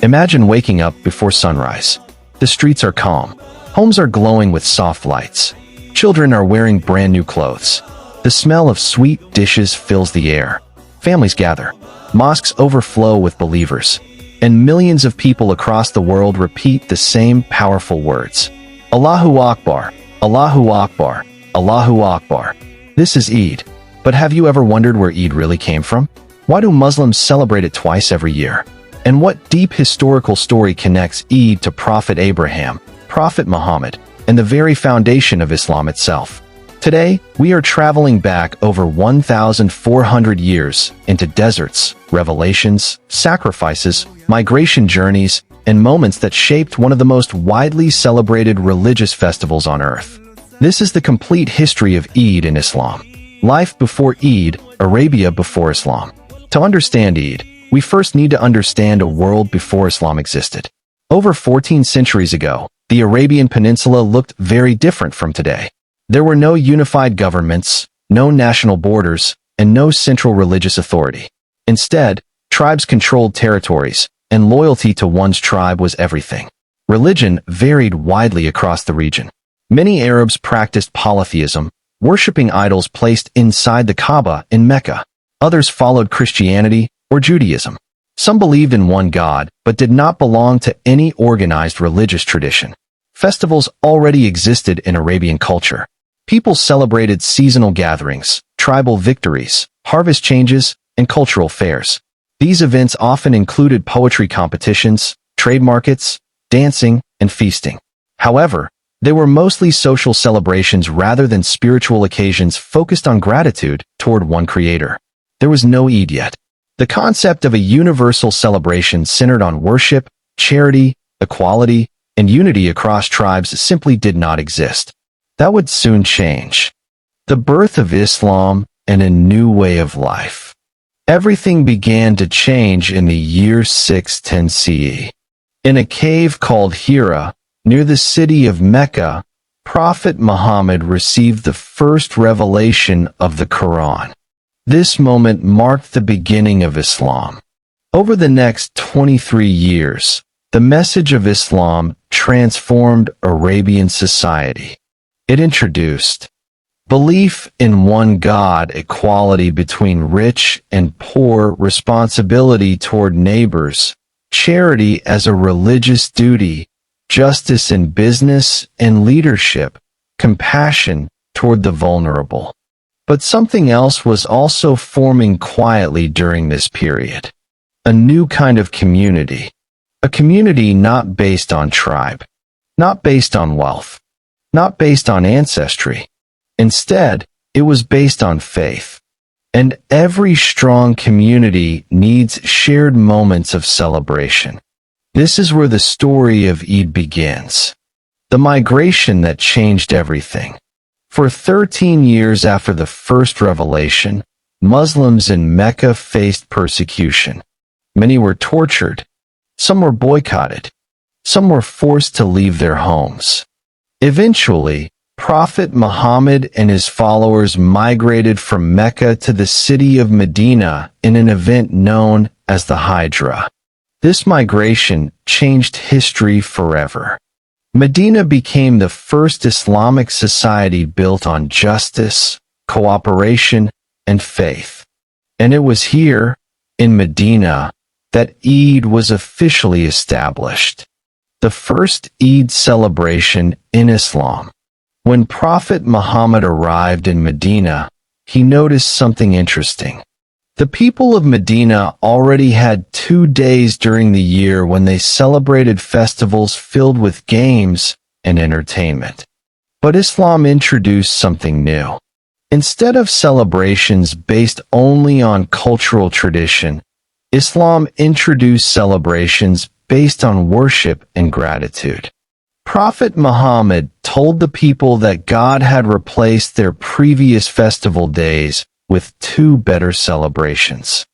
Imagine waking up before sunrise. The streets are calm. Homes are glowing with soft lights. Children are wearing brand new clothes. The smell of sweet dishes fills the air. Families gather. Mosques overflow with believers. And millions of people across the world repeat the same powerful words. Allahu Akbar, Allahu Akbar, Allahu Akbar. This is Eid. But have you ever wondered where Eid really came from? Why do Muslims celebrate it twice every year? And what deep historical story connects Eid to Prophet Abraham, Prophet Muhammad, and the very foundation of Islam itself? Today, we are traveling back over 1,400 years into deserts, revelations, sacrifices, migration journeys, and moments that shaped one of the most widely celebrated religious festivals on earth. This is the complete history of Eid in Islam. Life before Eid, Arabia before Islam. To understand Eid, we first need to understand a world before Islam existed. Over 14 centuries ago, the Arabian Peninsula looked very different from today. There were no unified governments, no national borders, and no central religious authority. Instead, tribes controlled territories, and loyalty to one's tribe was everything. Religion varied widely across the region. Many Arabs practiced polytheism, worshipping idols placed inside the Kaaba in Mecca. Others followed Christianity or Judaism. Some believed in one God, but did not belong to any organized religious tradition. Festivals already existed in Arabian culture. People celebrated seasonal gatherings, tribal victories, harvest changes, and cultural fairs. These events often included poetry competitions, trade markets, dancing, and feasting. However, they were mostly social celebrations rather than spiritual occasions focused on gratitude toward one creator. There was no Eid yet. The concept of a universal celebration centered on worship, charity, equality, and unity across tribes simply did not exist. That would soon change. The birth of Islam and a new way of life. Everything began to change in the year 610 CE. In a cave called Hira, near the city of Mecca, Prophet Muhammad received the first revelation of the Quran. This moment marked the beginning of Islam. Over the next 23 years, the message of Islam transformed Arabian society. It introduced belief in one God, equality between rich and poor, responsibility toward neighbors, charity as a religious duty, justice in business and leadership, compassion toward the vulnerable. But something else was also forming quietly during this period. A new kind of community. A community not based on tribe, not based on wealth, not based on ancestry. Instead, it was based on faith. And every strong community needs shared moments of celebration. This is where the story of Eid begins. The migration that changed everything. For 13 years after the first revelation, Muslims in Mecca faced persecution. Many were tortured. Some were boycotted. Some were forced to leave their homes. Eventually, Prophet Muhammad and his followers migrated from Mecca to the city of Medina in an event known as the Hijra. This migration changed history forever. Medina became the first Islamic society built on justice, cooperation, and faith. And it was here, in Medina, that Eid was officially established. The first Eid celebration in Islam. When Prophet Muhammad arrived in Medina, he noticed something interesting. The people of Medina already had 2 days during the year when they celebrated festivals filled with games and entertainment. But Islam introduced something new. Instead of celebrations based only on cultural tradition, Islam introduced celebrations based on worship and gratitude. Prophet Muhammad told the people that God had replaced their previous festival days with 2 better celebrations,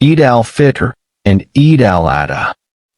Eid.al.fitr and Eid.al.Adha.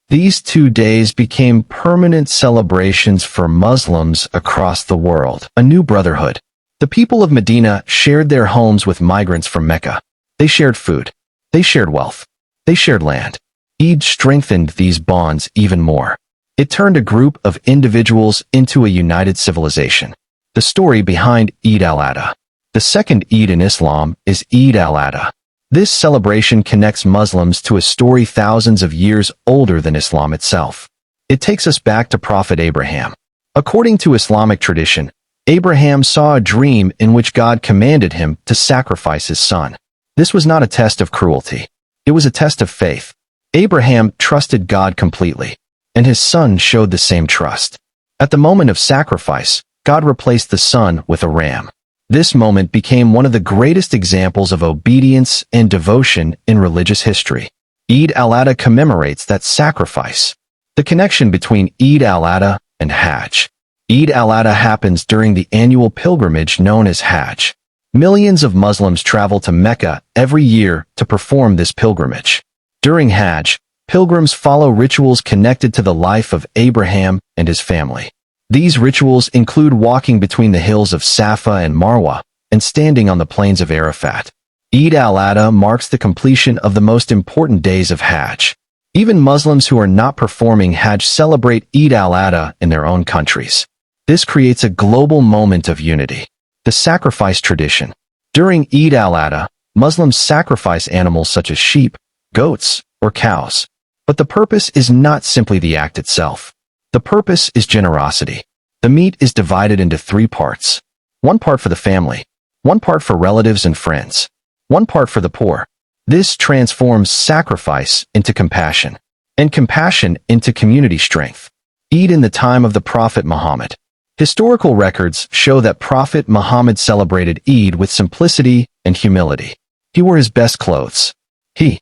These 2 days became permanent celebrations for Muslims across the world, a new brotherhood. The people of Medina shared their homes with migrants from Mecca. They shared food. They shared wealth. They shared land. Eid strengthened these bonds even more. It turned a group of individuals into a united civilization. The story behind Eid al-Adha. The second Eid in Islam is Eid al-Adha. This celebration connects Muslims to a story thousands of years older than Islam itself. It takes us back to Prophet Abraham. According to Islamic tradition, Abraham saw a dream in which God commanded him to sacrifice his son. This was not a test of cruelty. It was a test of faith. Abraham trusted God completely, and his son showed the same trust. At the moment of sacrifice, God replaced the son with a ram. This moment became one of the greatest examples of obedience and devotion in religious history. Eid al-Adha commemorates that sacrifice. The connection between Eid al-Adha and Hajj. Eid al-Adha happens during the annual pilgrimage known as Hajj. Millions of Muslims travel to Mecca every year to perform this pilgrimage. During Hajj, pilgrims follow rituals connected to the life of Abraham and his family. These rituals include walking between the hills of Safa and Marwa and standing on the plains of Arafat. Eid al-Adha marks the completion of the most important days of Hajj. Even Muslims who are not performing Hajj celebrate Eid al-Adha in their own countries. This creates a global moment of unity. The sacrifice tradition. During Eid al-Adha, Muslims sacrifice animals such as sheep, goats, or cows. But the purpose is not simply the act itself. The purpose is generosity. The meat is divided into 3 parts. 1 part for the family, 1 part for relatives and friends, 1 part for the poor. This transforms sacrifice into compassion, and compassion into community strength. Eid in the time of the Prophet Muhammad. Historical records show that Prophet Muhammad celebrated Eid with simplicity and humility. He wore his best clothes. He